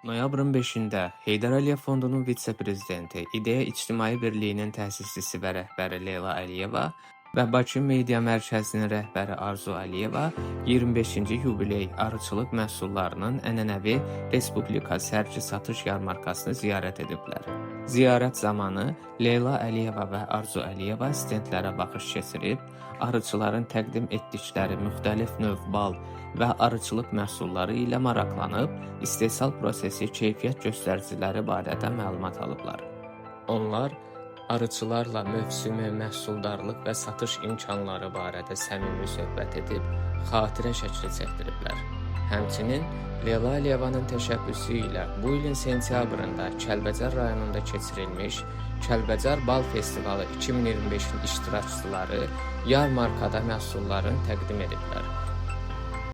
Noyabrın 5-də Heydər Əliyev Fondunun vitse-prezidenti, İdeya İctimai Birliyinin təsisçisi və rəhbəri Leyla Əliyeva və Bakı Media Mərkəzinin rəhbəri Arzu Əliyeva 25-ci yubiley arıçılıq məhsullarının ənənəvi Respublika sərgi-satış yarmarkasını ziyarət ediblər. Ziyarət zamanı Leyla Əliyeva və Arzu Əliyeva stendlərə baxış keçirib, arıçıların təqdim etdikləri müxtəlif növ bal və arıçılıq məhsulları ilə maraqlanıb, istehsal prosesi keyfiyyət göstəriciləri barədə məlumat alıblar. Onlar arıçılarla mövsümi, məhsuldarlıq və satış imkanları barədə səmimi söhbət edib, xatirə şəkli çəkdiriblər. Həmçinin Leyla Əliyevanın təşəbbüsü ilə bu ilin sentyabrında Kəlbəcər rayonunda keçirilmiş Kəlbəcər Bal Festivalı 2025-in iştirakçıları yarmarkada məhsullarını təqdim ediblər.